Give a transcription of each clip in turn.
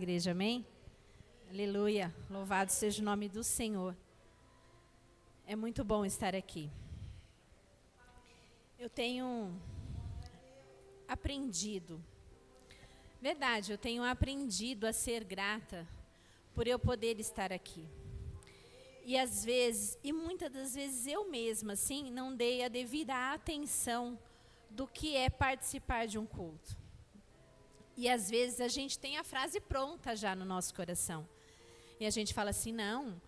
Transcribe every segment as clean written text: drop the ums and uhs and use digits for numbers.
Igreja, amém? Aleluia, louvado seja o nome do Senhor. É muito bom estar aqui. Eu tenho aprendido, verdade, eu tenho aprendido a ser grata por eu poder estar aqui. E às vezes, e muitas das vezes eu mesma, assim, não dei a devida atenção do que é participar de um culto. E às vezes a gente tem a frase pronta já no nosso coração. E a gente fala assim, não,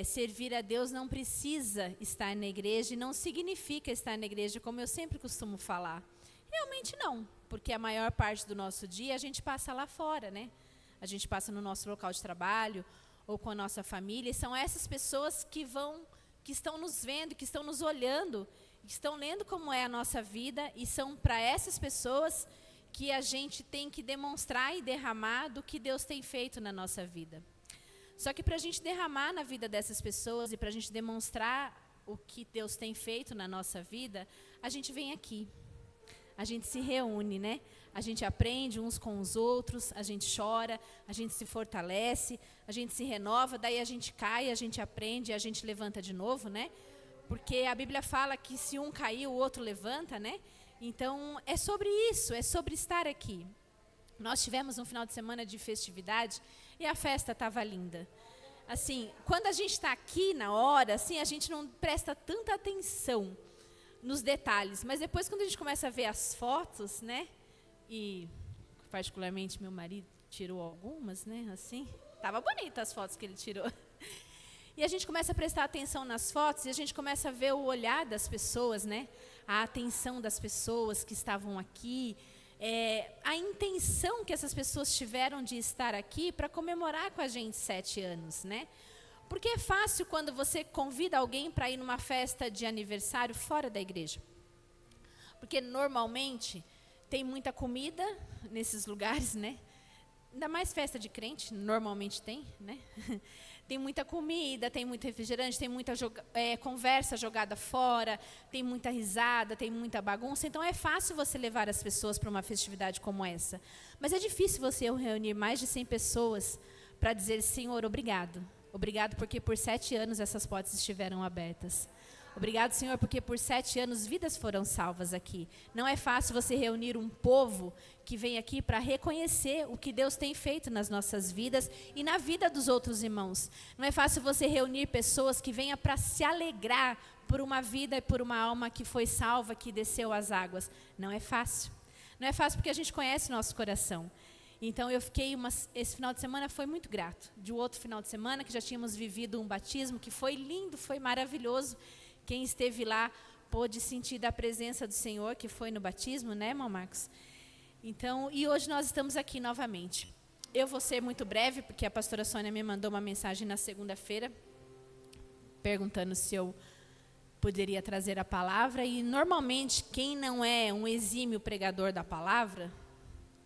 servir a Deus não precisa estar na igreja e não significa estar na igreja, como eu sempre costumo falar. Realmente não, porque a maior parte do nosso dia a gente passa lá fora, né? A gente passa no nosso local de trabalho ou com a nossa família. E são essas pessoas que estão nos vendo, que estão nos olhando, que estão lendo como é a nossa vida. E são para essas pessoas que a gente tem que demonstrar e derramar do que Deus tem feito na nossa vida. Só que para a gente derramar na vida dessas pessoas e para a gente demonstrar o que Deus tem feito na nossa vida, a gente vem aqui. A gente se reúne, né? A gente aprende uns com os outros, a gente chora, a gente se fortalece, a gente se renova, daí a gente cai, a gente aprende e a gente levanta de novo, né? Porque a Bíblia fala que se um cair, o outro levanta, né? Então, é sobre isso, é sobre estar aqui. Nós tivemos um final de semana de festividade e a festa estava linda. Assim, quando a gente está aqui na hora, assim, a gente não presta tanta atenção nos detalhes. Mas depois, quando a gente começa a ver as fotos, né? E, particularmente, meu marido tirou algumas, né? Assim, estava bonita as fotos que ele tirou. E a gente começa a prestar atenção nas fotos e a gente começa a ver o olhar das pessoas, né? A atenção das pessoas que estavam aqui, a intenção que essas pessoas tiveram de estar aqui para comemorar com a gente 7 anos, né? Porque é fácil quando você convida alguém para ir numa festa de aniversário fora da igreja. Porque normalmente tem muita comida nesses lugares, né? Ainda mais festa de crente, normalmente tem, né? Tem muita comida, tem muito refrigerante, tem muita conversa jogada fora, tem muita risada, tem muita bagunça. Então é fácil você levar as pessoas para uma festividade como essa. Mas é difícil você reunir mais de 100 pessoas para dizer, Senhor, obrigado. Obrigado porque por 7 anos essas portas estiveram abertas. Obrigado, Senhor, porque por 7 anos vidas foram salvas aqui. Não é fácil você reunir um povo que vem aqui para reconhecer o que Deus tem feito nas nossas vidas e na vida dos outros irmãos. Não é fácil você reunir pessoas que venham para se alegrar por uma vida e por uma alma que foi salva, que desceu às águas. Não é fácil. Não é fácil porque a gente conhece o nosso coração. Então eu fiquei, esse final de semana foi muito grato. De outro final de semana que já tínhamos vivido um batismo que foi lindo, foi maravilhoso. Quem esteve lá pôde sentir da presença do Senhor, que foi no batismo, né, irmão Marcos? Então, e hoje nós estamos aqui novamente. Eu vou ser muito breve, porque a pastora Sônia me mandou uma mensagem na segunda-feira, perguntando se eu poderia trazer a palavra. E, normalmente, quem não é um exímio pregador da palavra,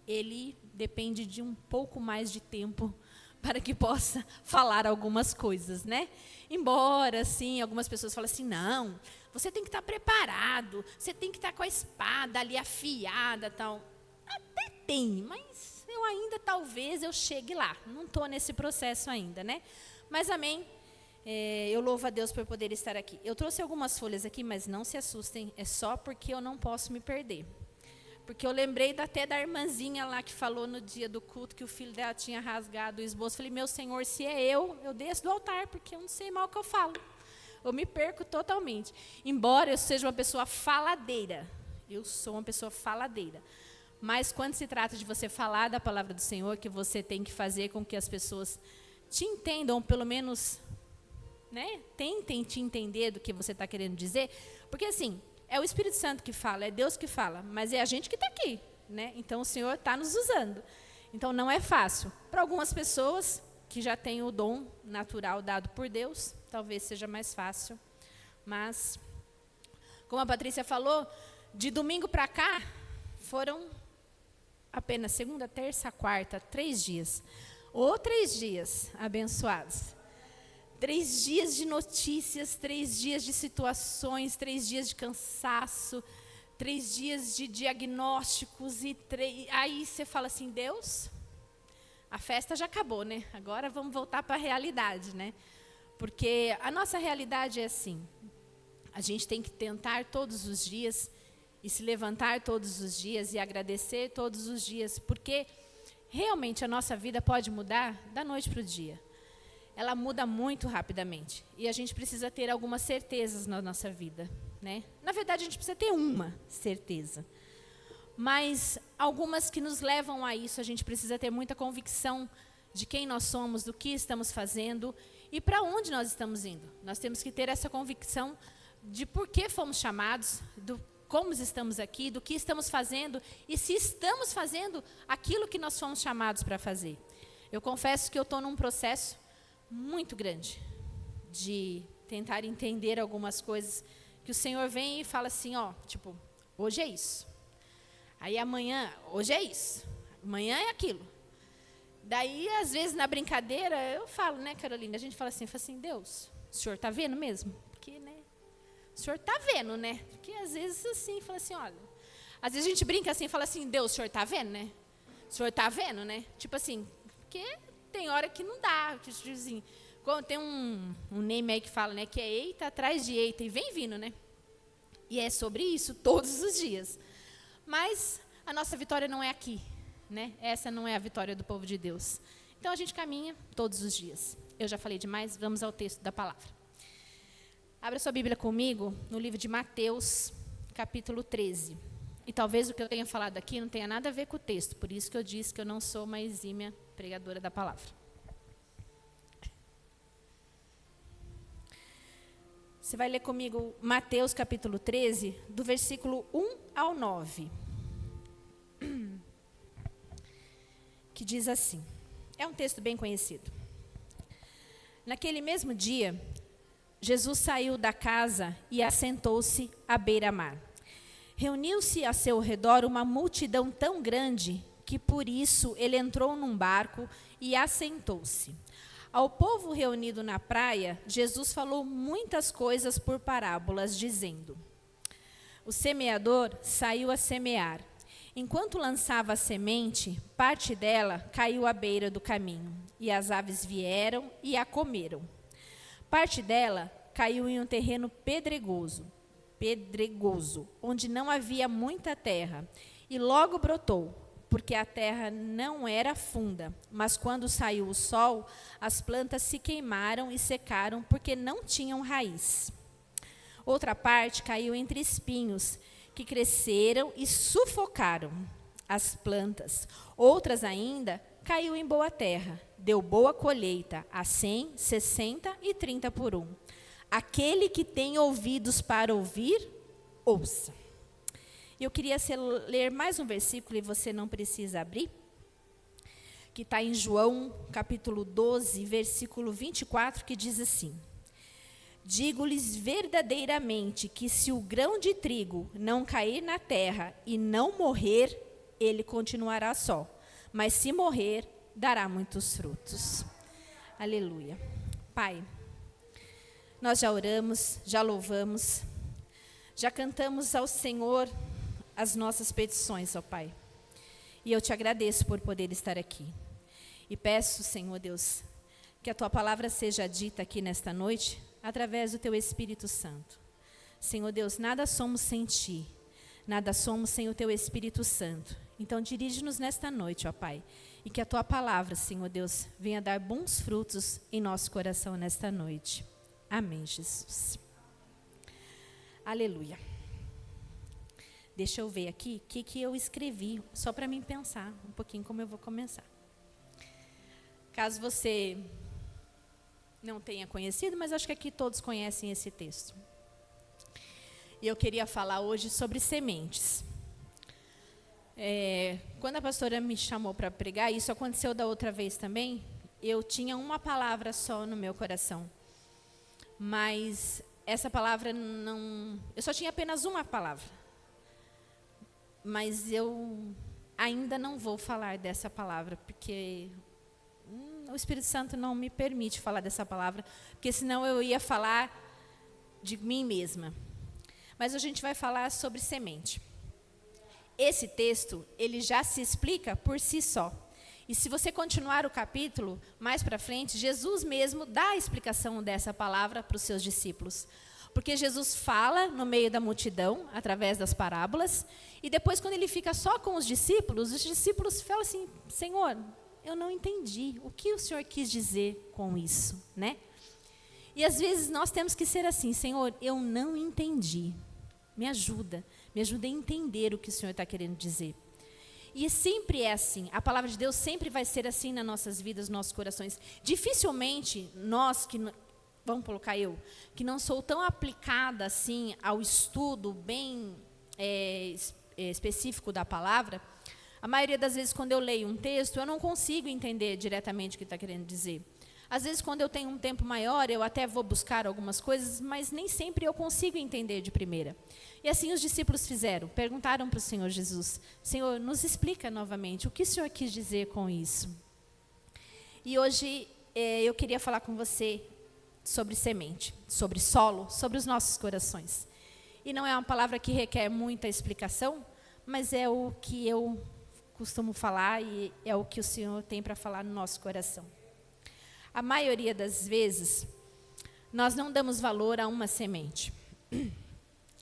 ele depende de um pouco mais de tempo para que possa falar algumas coisas, né? Embora, assim, algumas pessoas falam assim, não, você tem que estar preparado, você tem que estar com a espada ali afiada, tal. Até tem, mas eu ainda, talvez, eu chegue lá. Não estou nesse processo ainda, né? Mas, amém, eu louvo a Deus por poder estar aqui. Eu trouxe algumas folhas aqui, mas não se assustem, é só porque eu não posso me perder. Porque eu lembrei até da irmãzinha lá que falou no dia do culto que o filho dela tinha rasgado o esboço. Falei, meu Senhor, se é eu desço do altar, porque eu não sei mal o que eu falo. Eu me perco totalmente. Embora eu seja uma pessoa faladeira. Eu sou uma pessoa faladeira. Mas quando se trata de você falar da palavra do Senhor, que você tem que fazer com que as pessoas te entendam, ou pelo menos, né, tentem te entender do que você está querendo dizer. Porque assim, é o Espírito Santo que fala, é Deus que fala, mas é a gente que está aqui, né? Então o Senhor está nos usando. Então não é fácil. Para algumas pessoas que já têm o dom natural dado por Deus, talvez seja mais fácil. Mas, como a Patrícia falou, de domingo para cá, foram apenas segunda, terça, quarta, 3 dias. Ou 3 dias abençoados. 3 dias de notícias, 3 dias de situações, 3 dias de cansaço, 3 dias de diagnósticos. Aí você fala assim, Deus, a festa já acabou, né? Agora vamos voltar para a realidade, né? Porque a nossa realidade é assim. A gente tem que tentar todos os dias e se levantar todos os dias e agradecer todos os dias, porque realmente a nossa vida pode mudar da noite para o dia. Ela muda muito rapidamente e a gente precisa ter algumas certezas na nossa vida, né? Na verdade, a gente precisa ter uma certeza, mas algumas que nos levam a isso. A gente precisa ter muita convicção de quem nós somos, do que estamos fazendo e para onde nós estamos indo. Nós temos que ter essa convicção de por que fomos chamados, do como estamos aqui, do que estamos fazendo e se estamos fazendo aquilo que nós fomos chamados para fazer. Eu confesso que eu estou num processo muito grande de tentar entender algumas coisas que o Senhor vem e fala assim, ó, tipo, hoje é isso. Aí amanhã, hoje é isso. Amanhã é aquilo. Daí, às vezes, na brincadeira, eu falo, né, Carolina? A gente fala assim, Deus, o Senhor está vendo mesmo? Porque, né, o Senhor está vendo, né? Porque, às vezes, assim, fala assim, olha... Às vezes a gente brinca assim, fala assim, Deus, o Senhor está vendo, né? O Senhor está vendo, né? Tipo assim, porque tem hora que não dá. Tipo assim, tem um meme aí que fala, né, que é eita atrás de eita e vem vindo, né? E é sobre isso todos os dias. Mas a nossa vitória não é aqui, né? Essa não é a vitória do povo de Deus. Então a gente caminha todos os dias. Eu já falei demais, vamos ao texto da palavra. Abra sua Bíblia comigo no livro de Mateus, capítulo 13. E talvez o que eu tenha falado aqui não tenha nada a ver com o texto, por isso que eu disse que eu não sou uma exímia pregadora da palavra. Você vai ler comigo Mateus capítulo 13, do versículo 1 ao 9. Que diz assim, é um texto bem conhecido. Naquele mesmo dia, Jesus saiu da casa e assentou-se à beira-mar. Reuniu-se a seu redor uma multidão tão grande que por isso ele entrou num barco e assentou-se. Ao povo reunido na praia, Jesus falou muitas coisas por parábolas, dizendo: o semeador saiu a semear. Enquanto lançava a semente, parte dela caiu à beira do caminho, e as aves vieram e a comeram. Parte dela caiu em um terreno pedregoso, onde não havia muita terra, e logo brotou, porque a terra não era funda, mas quando saiu o sol, as plantas se queimaram e secaram, porque não tinham raiz. Outra parte caiu entre espinhos, que cresceram e sufocaram as plantas. Outras ainda caiu em boa terra, deu boa colheita, a 100, 60 e 30 por 1. Aquele que tem ouvidos para ouvir, ouça. Eu queria ler mais um versículo, e você não precisa abrir, que está em João, capítulo 12, versículo 24, que diz assim: digo-lhes verdadeiramente que se o grão de trigo não cair na terra e não morrer, ele continuará só, mas se morrer, dará muitos frutos. Aleluia. Pai, nós já oramos, já louvamos, já cantamos ao Senhor as nossas petições, ó Pai. E eu te agradeço por poder estar aqui. E peço, Senhor Deus, que a Tua palavra seja dita aqui nesta noite, através do Teu Espírito Santo. Senhor Deus, nada somos sem Ti, nada somos sem o Teu Espírito Santo. Então dirige-nos nesta noite, ó Pai, e que a Tua palavra, Senhor Deus, venha dar bons frutos em nosso coração nesta noite. Amém, Jesus. Aleluia. Deixa eu ver aqui o que eu escrevi, só para mim pensar um pouquinho como eu vou começar. Caso você não tenha conhecido, mas acho que aqui todos conhecem esse texto. E eu queria falar hoje sobre sementes. Quando a pastora me chamou para pregar, isso aconteceu da outra vez também, eu tinha uma palavra só no meu coração. Mas essa palavra não... Eu só tinha apenas uma palavra. Mas eu ainda não vou falar dessa palavra, porque o Espírito Santo não me permite falar dessa palavra, porque senão eu ia falar de mim mesma. Mas a gente vai falar sobre semente. Esse texto, ele já se explica por si só. E se você continuar o capítulo, mais para frente, Jesus mesmo dá a explicação dessa palavra para os seus discípulos. Porque Jesus fala no meio da multidão, através das parábolas, e depois quando ele fica só com os discípulos falam assim, Senhor, eu não entendi, o que o Senhor quis dizer com isso, né? E às vezes nós temos que ser assim, Senhor, eu não entendi, me ajuda a entender o que o Senhor está querendo dizer. E sempre é assim, a palavra de Deus sempre vai ser assim nas nossas vidas, nos nossos corações. Dificilmente nós, vamos colocar eu, que não sou tão aplicada assim ao estudo bem específico da palavra, a maioria das vezes quando eu leio um texto, eu não consigo entender diretamente o que está querendo dizer. Às vezes quando eu tenho um tempo maior, eu até vou buscar algumas coisas, mas nem sempre eu consigo entender de primeira. E assim os discípulos fizeram, perguntaram para o Senhor Jesus, Senhor, nos explica novamente, o que o Senhor quis dizer com isso? E hoje eu queria falar com você sobre semente, sobre solo, sobre os nossos corações. E não é uma palavra que requer muita explicação, mas é o que eu costumo falar e é o que o Senhor tem para falar no nosso coração. A maioria das vezes, nós não damos valor a uma semente.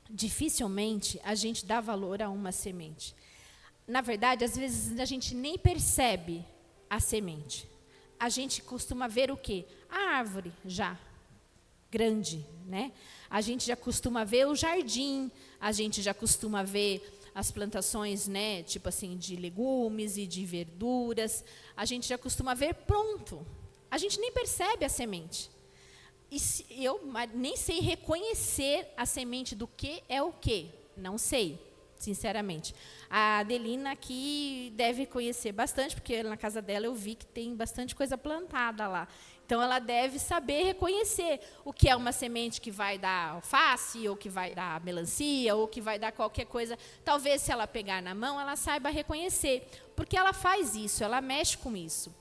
Dificilmente a gente dá valor a uma semente. Na verdade, às vezes a gente nem percebe a semente. A gente costuma ver o quê? A árvore já grande, né? A gente já costuma ver o jardim, a gente já costuma ver as plantações, né, tipo assim, de legumes e de verduras. A gente já costuma ver pronto. A gente nem percebe a semente. E eu nem sei reconhecer a semente do que é o quê. Não sei, sinceramente. A Adelina aqui deve conhecer bastante, porque na casa dela eu vi que tem bastante coisa plantada lá. Então, ela deve saber reconhecer o que é uma semente que vai dar alface, ou que vai dar melancia, ou que vai dar qualquer coisa. Talvez, se ela pegar na mão, ela saiba reconhecer. Porque ela faz isso, ela mexe com isso.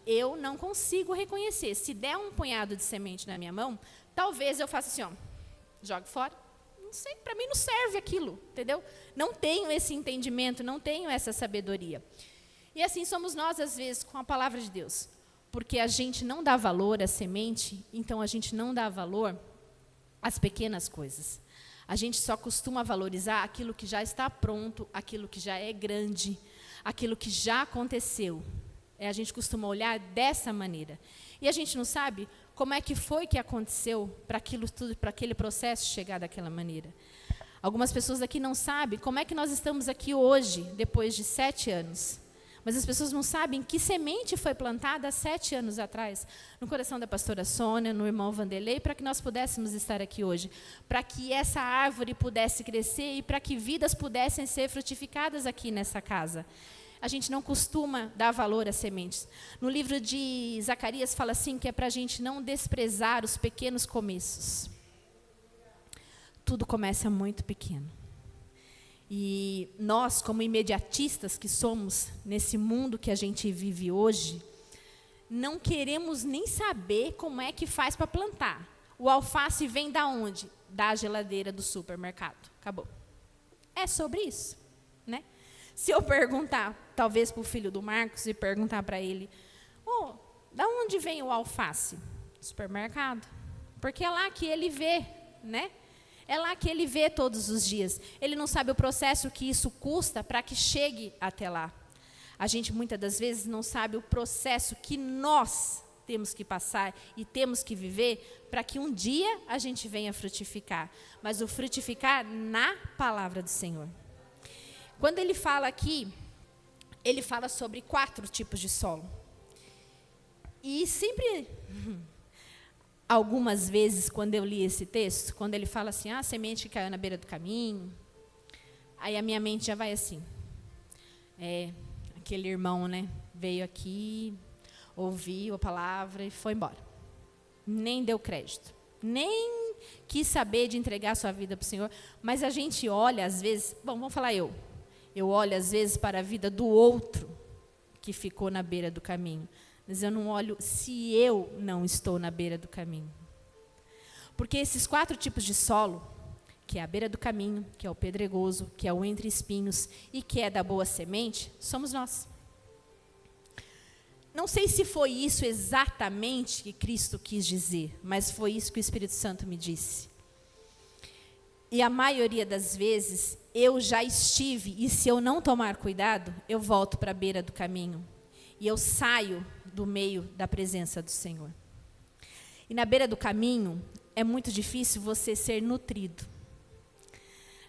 Eu não consigo reconhecer. Se der um punhado de semente na minha mão, talvez eu faça assim, ó, jogue fora. Não sei, para mim não serve aquilo, entendeu? Não tenho esse entendimento, não tenho essa sabedoria. E assim somos nós, às vezes, com a palavra de Deus. Porque a gente não dá valor à semente, então a gente não dá valor às pequenas coisas. A gente só costuma valorizar aquilo que já está pronto, aquilo que já é grande, aquilo que já aconteceu. A gente costuma olhar dessa maneira. E a gente não sabe como é que foi que aconteceu para aquilo tudo, para aquele processo chegar daquela maneira. Algumas pessoas aqui não sabem como é que nós estamos aqui hoje, depois de 7 anos. Mas as pessoas não sabem que semente foi plantada há 7 anos atrás, no coração da pastora Sônia, no irmão Vanderlei, para que nós pudéssemos estar aqui hoje. Para que essa árvore pudesse crescer e para que vidas pudessem ser frutificadas aqui nessa casa. A gente não costuma dar valor às sementes. No livro de Zacarias fala assim, que é para a gente não desprezar os pequenos começos. Tudo começa muito pequeno. E nós, como imediatistas que somos, nesse mundo que a gente vive hoje, não queremos nem saber como é que faz para plantar. O alface vem da onde? Da geladeira do supermercado. Acabou. É sobre isso, né? Se eu perguntar, talvez para o filho do Marcos, e perguntar para ele, da onde vem o alface? Supermercado. Porque é lá que ele vê, né? É lá que ele vê todos os dias. Ele não sabe o processo que isso custa para que chegue até lá. A gente, muitas das vezes, não sabe o processo que nós temos que passar e temos que viver para que um dia a gente venha frutificar. Mas o frutificar na palavra do Senhor. Quando ele fala aqui, ele fala sobre 4 tipos de solo. E sempre... Algumas vezes, quando eu li esse texto, quando ele fala assim, a semente que caiu na beira do caminho, aí a minha mente já vai assim, aquele irmão, né, veio aqui, ouviu a palavra e foi embora. Nem deu crédito, nem quis saber de entregar a sua vida para o Senhor, mas a gente olha às vezes, vamos falar eu olho às vezes para a vida do outro que ficou na beira do caminho. Mas eu não olho se eu não estou na beira do caminho. Porque esses 4 tipos de solo, que é a beira do caminho, que é o pedregoso, que é o entre espinhos e que é da boa semente, somos nós. Não sei se foi isso exatamente que Cristo quis dizer, mas foi isso que o Espírito Santo me disse. E a maioria das vezes eu já estive, e se eu não tomar cuidado, eu volto para a beira do caminho. E eu saio do meio da presença do Senhor. E na beira do caminho, é muito difícil você ser nutrido.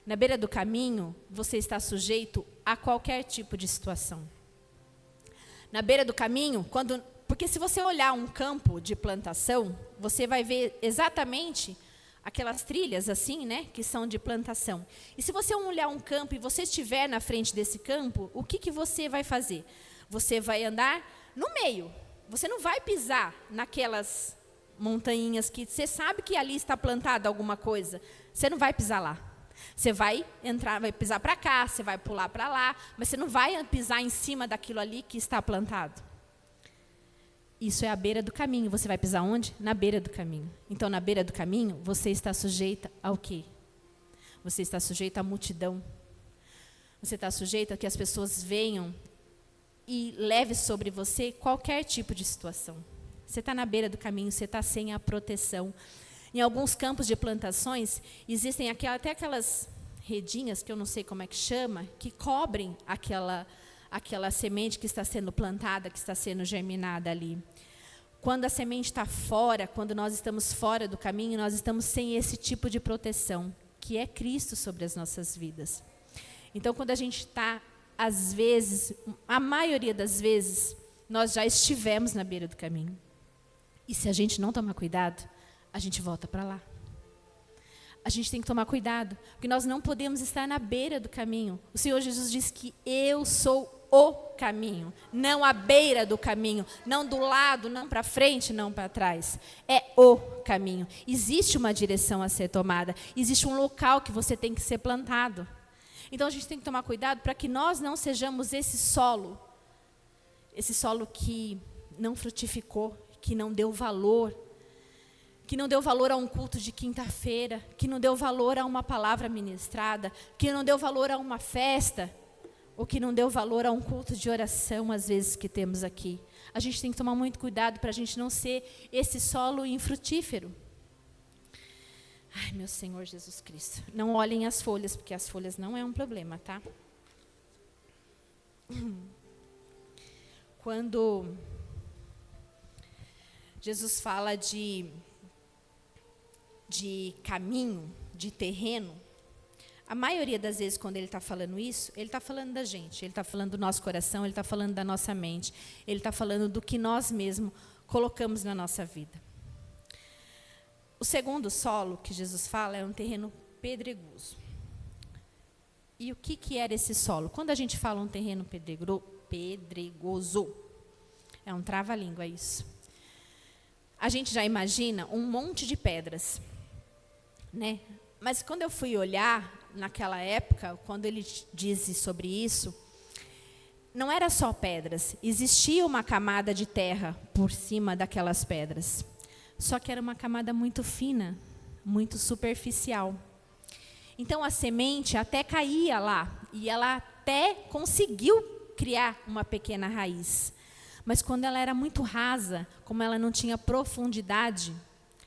Na beira do caminho, você está sujeito a qualquer tipo de situação. Na beira do caminho, porque se você olhar um campo de plantação, você vai ver exatamente aquelas trilhas assim, né, que são de plantação. E se você olhar um campo e você estiver na frente desse campo, o que você vai fazer? Você vai andar no meio. Você não vai pisar naquelas montanhas que você sabe que ali está plantada alguma coisa. Você não vai pisar lá. Você vai entrar, vai pisar para cá, você vai pular para lá, mas você não vai pisar em cima daquilo ali que está plantado. Isso é a beira do caminho. Você vai pisar onde? Na beira do caminho. Então, na beira do caminho, você está sujeita ao quê? Você está sujeita à multidão. Você está sujeita a que as pessoas venham e leve sobre você qualquer tipo de situação. Você está na beira do caminho, você está sem a proteção. Em alguns campos de plantações, existem até aquelas redinhas, que eu não sei como é que chama, que cobrem aquela semente que está sendo plantada, que está sendo germinada ali. Quando a semente está fora, quando nós estamos fora do caminho, nós estamos sem esse tipo de proteção, que é Cristo sobre as nossas vidas. Então, quando a gente está, às vezes, a maioria das vezes, nós já estivemos na beira do caminho. E se a gente não tomar cuidado, a gente volta para lá. A gente tem que tomar cuidado, porque nós não podemos estar na beira do caminho. O Senhor Jesus disse que eu sou o caminho, não a beira do caminho, não do lado, não para frente, não para trás. É o caminho. Existe uma direção a ser tomada, existe um local que você tem que ser plantado. Então a gente tem que tomar cuidado para que nós não sejamos esse solo que não frutificou, que não deu valor a um culto de quinta-feira, que não deu valor a uma palavra ministrada, que não deu valor a uma festa, ou que não deu valor a um culto de oração, às vezes, que temos aqui. A gente tem que tomar muito cuidado para a gente não ser esse solo infrutífero. Ai, meu Senhor Jesus Cristo. Não olhem as folhas, porque as folhas não é um problema, tá? Quando Jesus fala de caminho, de terreno, a maioria das vezes, quando ele está falando isso, ele está falando da gente, ele está falando do nosso coração, ele está falando da nossa mente, ele está falando do que nós mesmos colocamos na nossa vida. O segundo solo que Jesus fala é um terreno pedregoso. E o que era esse solo? Quando a gente fala um terreno pedregoso, é um trava-língua isso. A gente já imagina um monte de pedras, né? Mas quando eu fui olhar, naquela época, quando ele diz sobre isso, não era só pedras, existia uma camada de terra por cima daquelas pedras. Só que era uma camada muito fina, muito superficial. Então a semente até caía lá, e ela até conseguiu criar uma pequena raiz. Mas quando ela era muito rasa, como ela não tinha profundidade,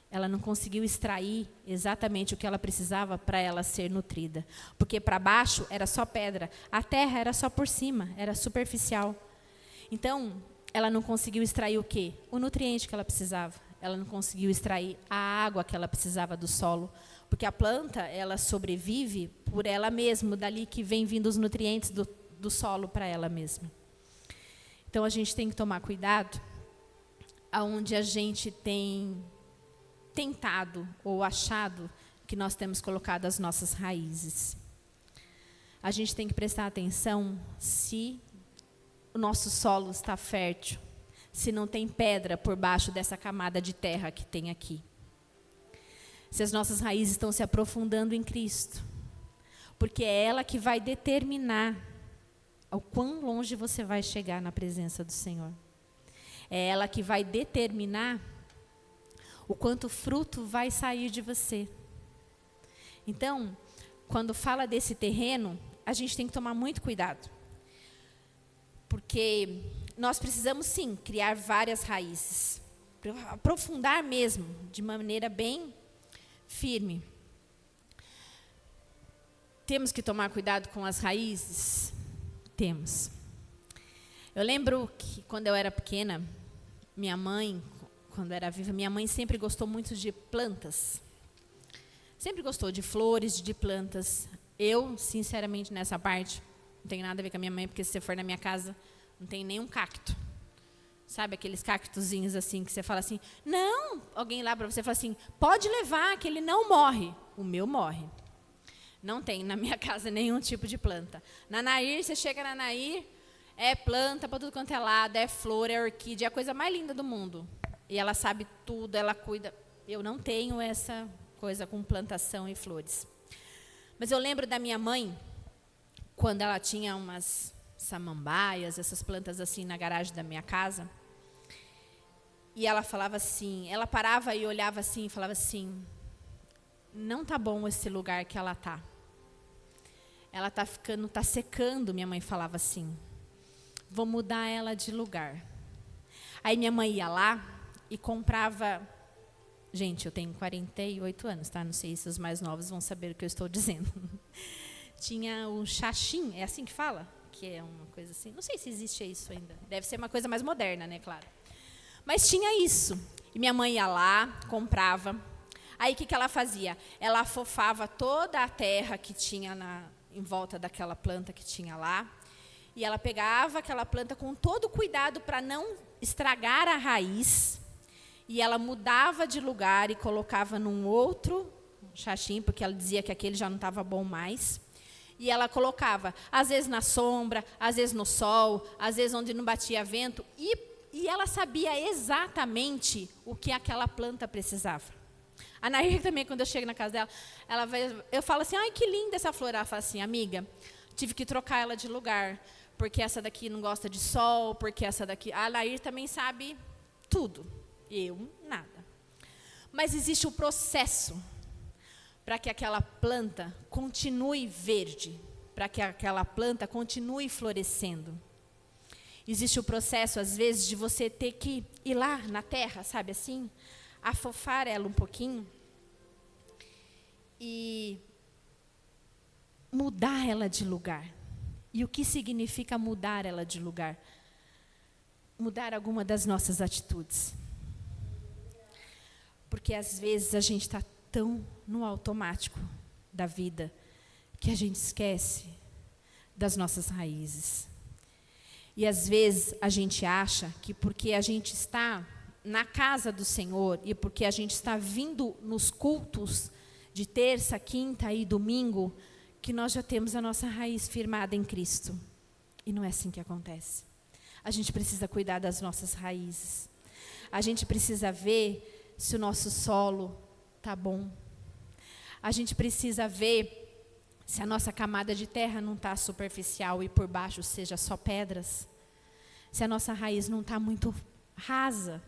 ela não conseguiu extrair exatamente o que ela precisava para ela ser nutrida. Porque para baixo era só pedra, a terra era só por cima, era superficial. Então, ela não conseguiu extrair o quê? O nutriente que ela precisava. Ela não conseguiu extrair a água que ela precisava do solo. Porque a planta, ela sobrevive por ela mesma, dali que vem vindo os nutrientes do solo para ela mesma. Então, a gente tem que tomar cuidado aonde a gente tem tentado ou achado que nós temos colocado as nossas raízes. A gente tem que prestar atenção se o nosso solo está fértil, se não tem pedra por baixo dessa camada de terra que tem aqui. Se as nossas raízes estão se aprofundando em Cristo. Porque é ela que vai determinar ao quão longe você vai chegar na presença do Senhor. É ela que vai determinar o quanto fruto vai sair de você. Então, quando fala desse terreno, a gente tem que tomar muito cuidado. Porque nós precisamos sim criar várias raízes, aprofundar mesmo, de maneira bem firme. Temos que tomar cuidado com as raízes? Temos. Eu lembro que quando eu era pequena, minha mãe, quando era viva, minha mãe sempre gostou muito de plantas. Sempre gostou de flores, de plantas. Eu, sinceramente, nessa parte, não tenho nada a ver com a minha mãe, porque se você for na minha casa, não tem nenhum cacto. Sabe aqueles cactozinhos assim, que você fala assim, não, alguém lá para você fala assim, pode levar, que ele não morre. O meu morre. Não tem na minha casa nenhum tipo de planta. Na Nair, você chega na Nair, é planta para tudo quanto é lado, é flor, é orquídea, é a coisa mais linda do mundo. E ela sabe tudo, ela cuida. Eu não tenho essa coisa com plantação e flores. Mas eu lembro da minha mãe, quando ela tinha umas samambaias, essas plantas assim na garagem da minha casa. E ela falava assim, ela parava e olhava assim e falava assim, não tá bom esse lugar que ela tá. Ela tá secando, minha mãe falava assim. Vou mudar ela de lugar. Aí minha mãe ia lá e comprava. Gente, eu tenho 48 anos, tá? Não sei se os mais novos vão saber o que eu estou dizendo. Tinha o xaxim, é assim que fala? Que é uma coisa assim. Não sei se existe isso ainda. Deve ser uma coisa mais moderna, né, claro. Mas tinha isso. E minha mãe ia lá, comprava. Aí o que ela fazia? Ela afofava toda a terra que tinha em volta daquela planta que tinha lá. E ela pegava aquela planta com todo o cuidado para não estragar a raiz. E ela mudava de lugar e colocava num outro xaxim, porque ela dizia que aquele já não estava bom mais. E ela colocava, às vezes na sombra, às vezes no sol, às vezes onde não batia vento. E ela sabia exatamente o que aquela planta precisava. A Nair também, quando eu chego na casa dela, eu falo assim, ai, que linda essa flor. Ela fala assim, amiga, tive que trocar ela de lugar, porque essa daqui não gosta de sol, porque essa daqui... A Nair também sabe tudo. Eu, nada. Mas existe o processo para que aquela planta continue verde, para que aquela planta continue florescendo. Existe o processo, às vezes, de você ter que ir lá na terra, sabe assim? Afofar ela um pouquinho e mudar ela de lugar. E o que significa mudar ela de lugar? Mudar alguma das nossas atitudes. Porque às vezes a gente está tão no automático da vida que a gente esquece das nossas raízes. E às vezes a gente acha que porque a gente está na casa do Senhor e porque a gente está vindo nos cultos de terça, quinta e domingo, que nós já temos a nossa raiz firmada em Cristo. E não é assim que acontece. A gente precisa cuidar das nossas raízes. A gente precisa ver se o nosso solo está bom. A gente precisa ver se a nossa camada de terra não está superficial e por baixo seja só pedras. Se a nossa raiz não está muito rasa.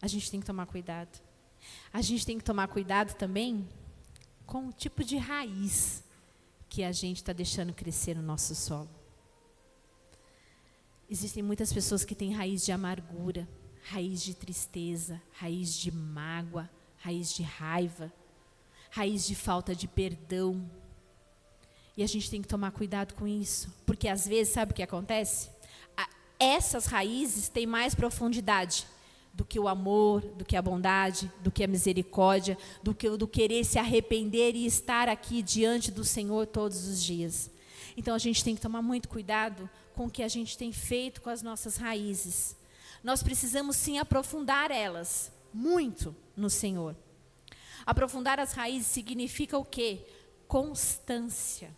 A gente tem que tomar cuidado. A gente tem que tomar cuidado também com o tipo de raiz que a gente está deixando crescer no nosso solo. Existem muitas pessoas que têm raiz de amargura, raiz de tristeza, raiz de mágoa, raiz de raiva, raiz de falta de perdão. E a gente tem que tomar cuidado com isso, porque às vezes, sabe o que acontece? Essas raízes têm mais profundidade do que o amor, do que a bondade, do que a misericórdia, do querer se arrepender e estar aqui diante do Senhor todos os dias. Então a gente tem que tomar muito cuidado com o que a gente tem feito com as nossas raízes. Nós precisamos sim aprofundar elas, muito no Senhor. Aprofundar as raízes significa o quê? Constância.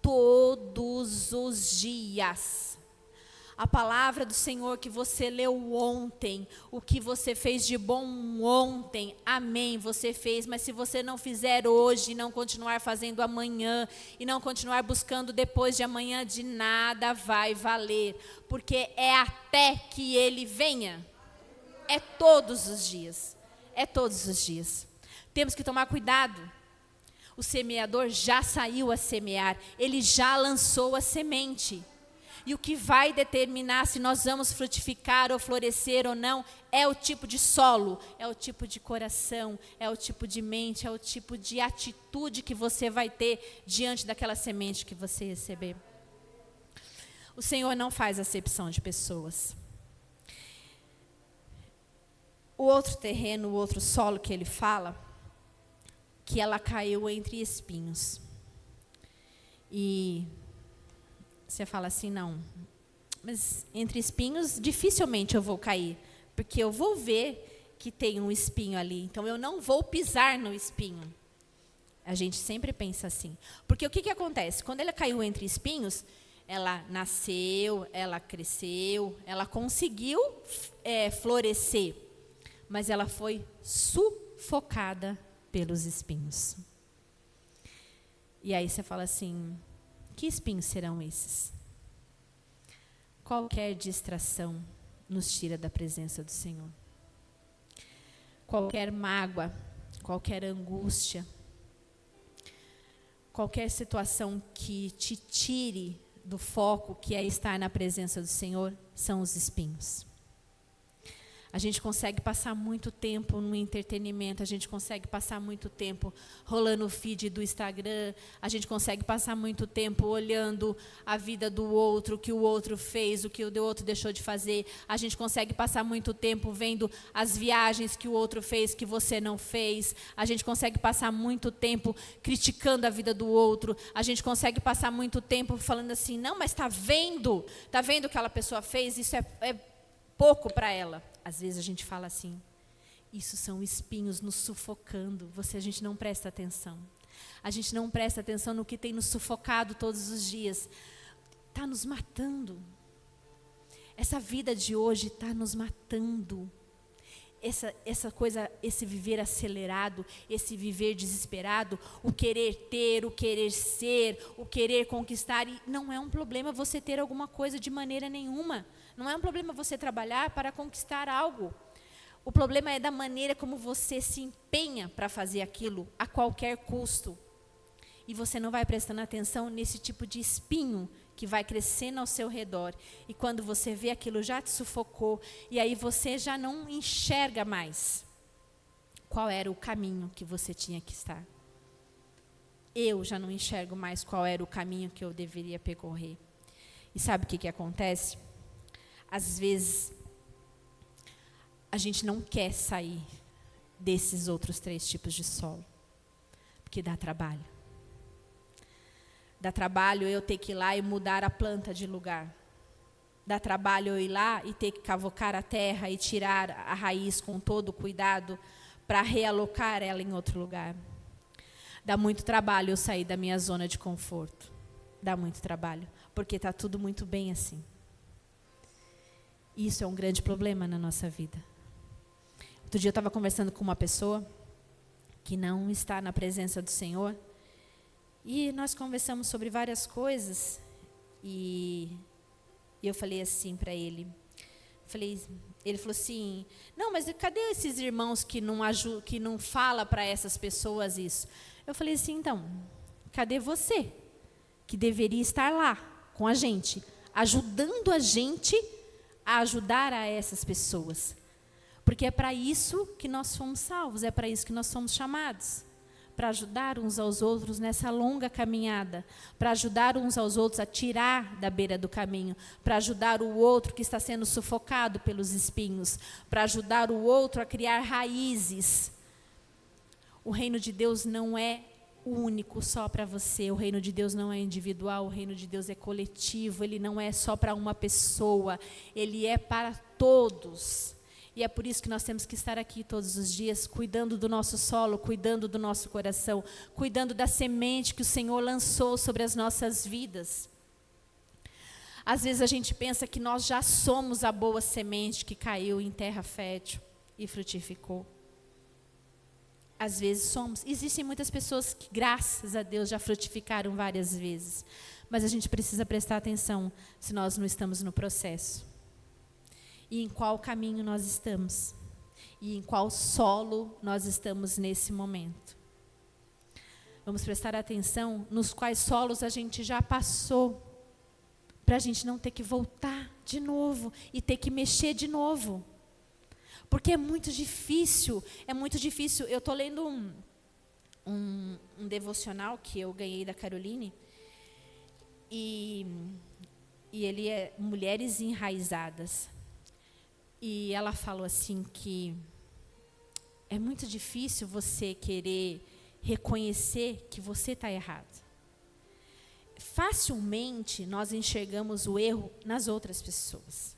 Todos os dias. A palavra do Senhor que você leu ontem, o que você fez de bom ontem, amém, você fez, mas se você não fizer hoje, não continuar fazendo amanhã, e não continuar buscando depois de amanhã, de nada vai valer, porque é até que Ele venha, é todos os dias, Temos que tomar cuidado, o semeador já saiu a semear, ele já lançou a semente. E o que vai determinar se nós vamos frutificar ou florescer ou não é o tipo de solo, é o tipo de coração, é o tipo de mente, é o tipo de atitude que você vai ter diante daquela semente que você receber. O Senhor não faz acepção de pessoas. O outro terreno, o outro solo que ele fala, que ela caiu entre espinhos. E você fala assim, não, mas entre espinhos dificilmente eu vou cair, porque eu vou ver que tem um espinho ali, então eu não vou pisar no espinho. A gente sempre pensa assim. Porque o que acontece? Quando ela caiu entre espinhos, ela nasceu, ela cresceu, ela conseguiu florescer, mas ela foi sufocada pelos espinhos. E aí você fala assim, que espinhos serão esses? Qualquer distração nos tira da presença do Senhor. Qualquer mágoa, qualquer angústia, qualquer situação que te tire do foco, que é estar na presença do Senhor, são os espinhos. A gente consegue passar muito tempo no entretenimento, a gente consegue passar muito tempo rolando o feed do Instagram, a gente consegue passar muito tempo olhando a vida do outro, o que o outro fez, o que o outro deixou de fazer, a gente consegue passar muito tempo vendo as viagens que o outro fez, que você não fez, a gente consegue passar muito tempo criticando a vida do outro, a gente consegue passar muito tempo falando assim, não, mas está vendo o que aquela pessoa fez, isso é pouco para ela. Às vezes a gente fala assim, isso são espinhos nos sufocando, a gente não presta atenção. A gente não presta atenção no que tem nos sufocado todos os dias. Está nos matando. Essa vida de hoje está nos matando. Essa coisa, esse viver acelerado, esse viver desesperado, o querer ter, o querer ser, o querer conquistar. E não é um problema você ter alguma coisa de maneira nenhuma. Não é um problema você trabalhar para conquistar algo. O problema é da maneira como você se empenha para fazer aquilo a qualquer custo. E você não vai prestando atenção nesse tipo de espinho que vai crescendo ao seu redor. E quando você vê aquilo já te sufocou, e aí você já não enxerga mais qual era o caminho que você tinha que estar. Eu já não enxergo mais qual era o caminho que eu deveria percorrer. E sabe o que acontece? Às vezes, a gente não quer sair desses outros 3 tipos de solo, porque dá trabalho. Dá trabalho eu ter que ir lá e mudar a planta de lugar. Dá trabalho eu ir lá e ter que cavocar a terra e tirar a raiz com todo o cuidado para realocar ela em outro lugar. Dá muito trabalho eu sair da minha zona de conforto. Dá muito trabalho, porque está tudo muito bem assim. Isso é um grande problema na nossa vida. Outro dia eu estava conversando com uma pessoa que não está na presença do Senhor. E nós conversamos sobre várias coisas. E eu falei assim para ele. Ele falou assim, não, mas cadê esses irmãos que não falam para essas pessoas isso? Eu falei assim, então, cadê você? Que deveria estar lá com a gente, ajudando a gente a ajudar a essas pessoas. Porque é para isso que nós fomos salvos, é para isso que nós somos chamados. Para ajudar uns aos outros nessa longa caminhada. Para ajudar uns aos outros a tirar da beira do caminho. Para ajudar o outro que está sendo sufocado pelos espinhos. Para ajudar o outro a criar raízes. O reino de Deus não é único só para você, o reino de Deus não é individual, o reino de Deus é coletivo, ele não é só para uma pessoa, ele é para todos. E é por isso que nós temos que estar aqui todos os dias, cuidando do nosso solo, cuidando do nosso coração, cuidando da semente que o Senhor lançou sobre as nossas vidas. Às vezes a gente pensa que nós já somos a boa semente que caiu em terra fértil e frutificou. Às vezes somos. Existem muitas pessoas que, graças a Deus, já frutificaram várias vezes. Mas a gente precisa prestar atenção se nós não estamos no processo. E em qual caminho nós estamos. E em qual solo nós estamos nesse momento. Vamos prestar atenção nos quais solos a gente já passou para a gente não ter que voltar de novo e ter que mexer de novo. Porque é muito difícil, é muito difícil. Eu estou lendo um devocional que eu ganhei da Caroline, e ele é Mulheres Enraizadas. E ela falou assim que é muito difícil você querer reconhecer que você está errado. Facilmente nós enxergamos o erro nas outras pessoas.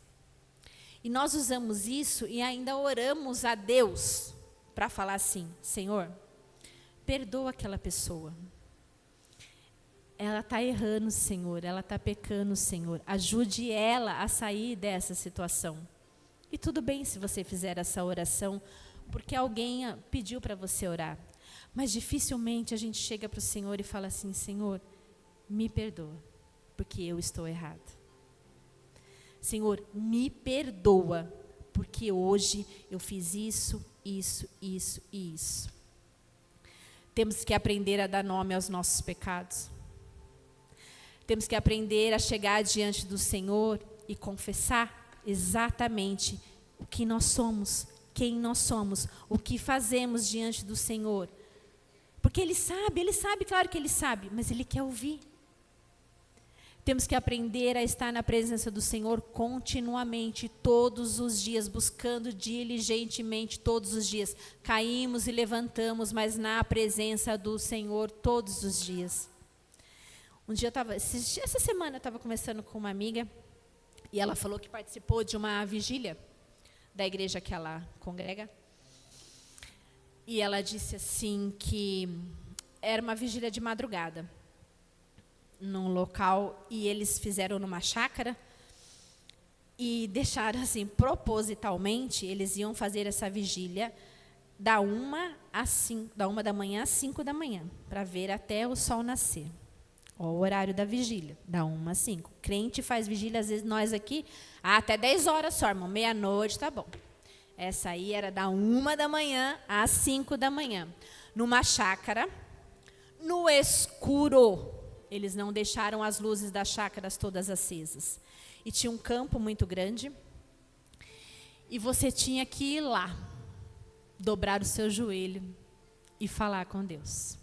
E nós usamos isso e ainda oramos a Deus para falar assim: Senhor, perdoa aquela pessoa. Ela está errando, Senhor, ela está pecando, Senhor. Ajude ela a sair dessa situação. E tudo bem se você fizer essa oração, porque alguém pediu para você orar. Mas dificilmente a gente chega para o Senhor e fala assim: Senhor, me perdoa, porque eu estou errado. Senhor, me perdoa, porque hoje eu fiz isso, isso, isso e isso. Temos que aprender a dar nome aos nossos pecados. Temos que aprender a chegar diante do Senhor e confessar exatamente o que nós somos, quem nós somos, o que fazemos diante do Senhor. Porque Ele sabe, claro que Ele sabe, mas Ele quer ouvir. Temos que aprender a estar na presença do Senhor continuamente, todos os dias, buscando diligentemente todos os dias. Caímos e levantamos, mas na presença do Senhor todos os dias. Um dia essa semana eu estava conversando com uma amiga, e ela falou que participou de uma vigília da igreja que ela congrega. E ela disse assim que era uma vigília de madrugada, num local, e eles fizeram numa chácara, e deixaram assim, propositalmente, eles iam fazer essa vigília da 1 da manhã às 5 da manhã, para ver até o sol nascer. Ó, o horário da vigília, da 1 às 5. Crente faz vigília, às vezes nós aqui, até 10 horas só, irmão, meia-noite, tá bom. Essa aí era da 1 da manhã às 5 da manhã, numa chácara, no escuro. Eles não deixaram as luzes das chácaras todas acesas. E tinha um campo muito grande. E você tinha que ir lá, dobrar o seu joelho e falar com Deus.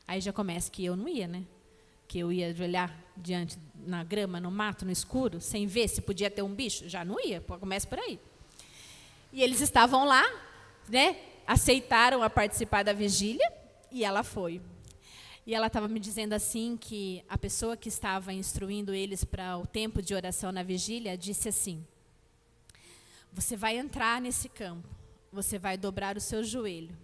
Aí já começa que eu não ia, né? Que eu ia ajoelhar diante, na grama, no mato, no escuro, sem ver se podia ter um bicho. Já não ia, começa por aí. E eles estavam lá, né? Aceitaram a participar da vigília, e ela foi. E ela estava me dizendo assim que a pessoa que estava instruindo eles para o tempo de oração na vigília disse assim: você vai entrar nesse campo, você vai dobrar o seu joelho,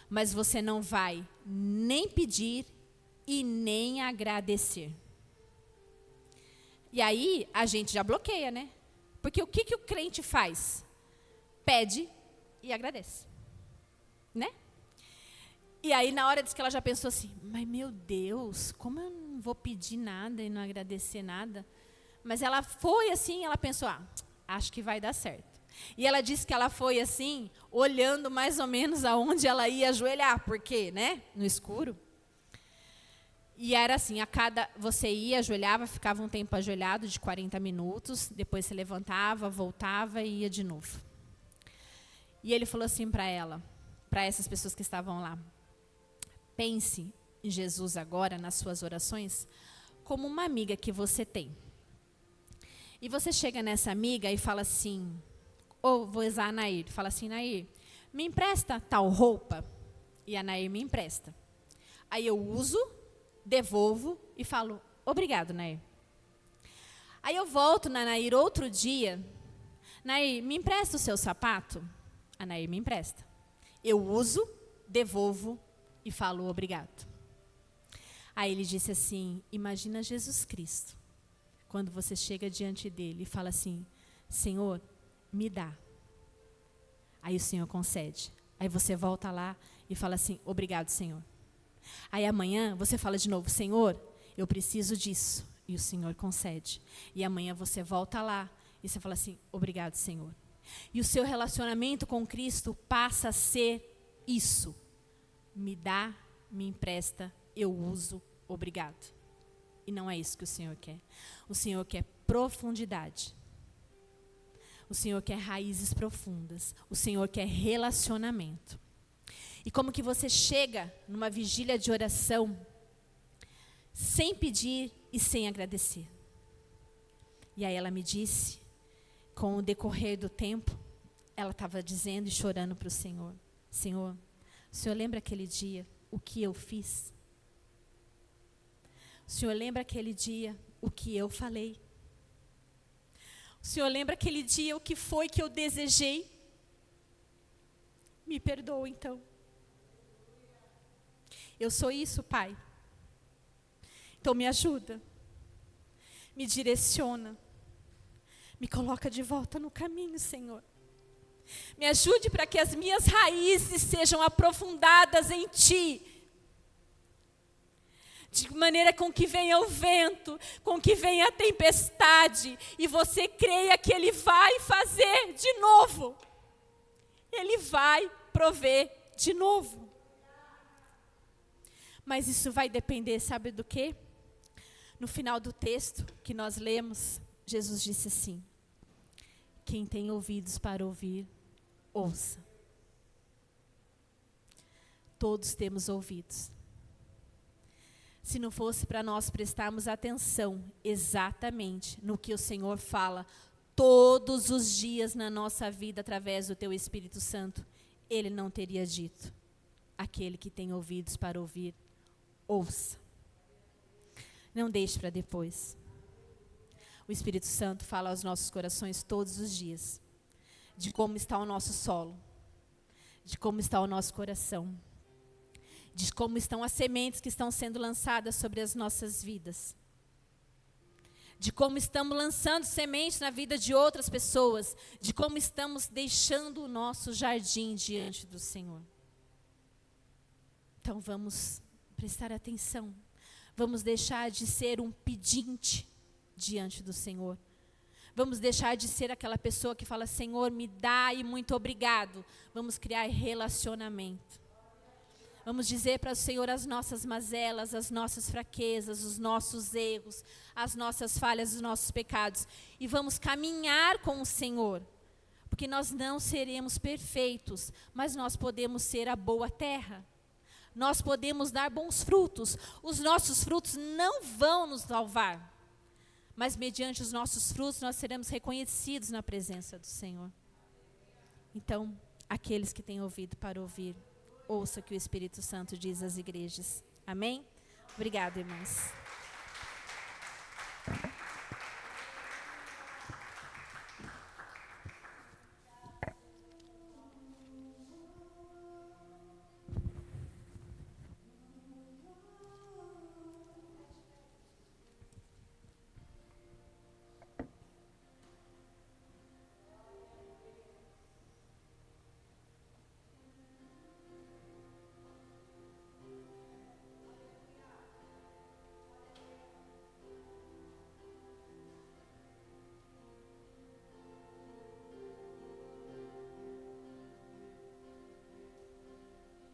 mas você não vai nem pedir e nem agradecer. E aí a gente já bloqueia, né? Porque o que o crente faz? Pede e agradece, né? E aí, na hora, diz que ela já pensou assim: mas, meu Deus, como eu não vou pedir nada e não agradecer nada? Mas ela foi assim, ela pensou: acho que vai dar certo. E ela disse que ela foi assim, olhando mais ou menos aonde ela ia ajoelhar, porque, né, no escuro. E era assim, você ia, ajoelhava, ficava um tempo ajoelhado de 40 minutos, depois você levantava, voltava e ia de novo. E ele falou assim para ela, para essas pessoas que estavam lá: pense em Jesus agora, nas suas orações, como uma amiga que você tem. E você chega nessa amiga e fala assim, ou vou usar a Nair, fala assim: Nair, me empresta tal roupa? E a Nair me empresta. Aí eu uso, devolvo e falo: obrigado, Nair. Aí eu volto na Nair outro dia: Nair, me empresta o seu sapato? A Nair me empresta. Eu uso, devolvo e falo: obrigado. Aí ele disse assim: imagina Jesus Cristo, quando você chega diante dele e fala assim: Senhor, me dá. Aí o Senhor concede. Aí você volta lá e fala assim: obrigado, Senhor. Aí amanhã você fala de novo: Senhor, eu preciso disso. E o Senhor concede. E amanhã você volta lá e você fala assim: obrigado, Senhor. E o seu relacionamento com Cristo passa a ser isso: me dá, me empresta, eu uso, obrigado. E não é isso que o Senhor quer. O Senhor quer profundidade. O Senhor quer raízes profundas. O Senhor quer relacionamento. E como que você chega numa vigília de oração sem pedir e sem agradecer? E aí ela me disse, com o decorrer do tempo, ela estava dizendo e chorando para o Senhor: Senhor, o Senhor lembra aquele dia o que eu fiz? O Senhor lembra aquele dia o que eu falei? O Senhor lembra aquele dia o que foi que eu desejei? Me perdoa então. Eu sou isso, Pai. Então me ajuda. Me direciona. Me coloca de volta no caminho, Senhor. Me ajude para que as minhas raízes sejam aprofundadas em Ti. De maneira com que venha o vento, com que venha a tempestade, e você creia que Ele vai fazer de novo. Ele vai prover de novo. Mas isso vai depender, sabe do quê? No final do texto que nós lemos, Jesus disse assim: quem tem ouvidos para ouvir, ouça. Todos temos ouvidos. Se não fosse para nós prestarmos atenção exatamente no que o Senhor fala todos os dias na nossa vida através do Teu Espírito Santo, Ele não teria dito: aquele que tem ouvidos para ouvir, ouça. Não deixe para depois. O Espírito Santo fala aos nossos corações todos os dias de como está o nosso solo, de como está o nosso coração, de como estão as sementes que estão sendo lançadas sobre as nossas vidas, de como estamos lançando sementes na vida de outras pessoas, de como estamos deixando o nosso jardim diante do Senhor. Então vamos prestar atenção, vamos deixar de ser um pedinte diante do Senhor. Vamos deixar de ser aquela pessoa que fala: Senhor, me dá e muito obrigado. Vamos criar relacionamento. Vamos dizer para o Senhor as nossas mazelas, as nossas fraquezas, os nossos erros, as nossas falhas, os nossos pecados. E vamos caminhar com o Senhor. Porque nós não seremos perfeitos, mas nós podemos ser a boa terra. Nós podemos dar bons frutos. Os nossos frutos não vão nos salvar. Mas mediante os nossos frutos nós seremos reconhecidos na presença do Senhor. Então, aqueles que têm ouvido para ouvir, ouça o que o Espírito Santo diz às igrejas. Amém? Obrigada, irmãos.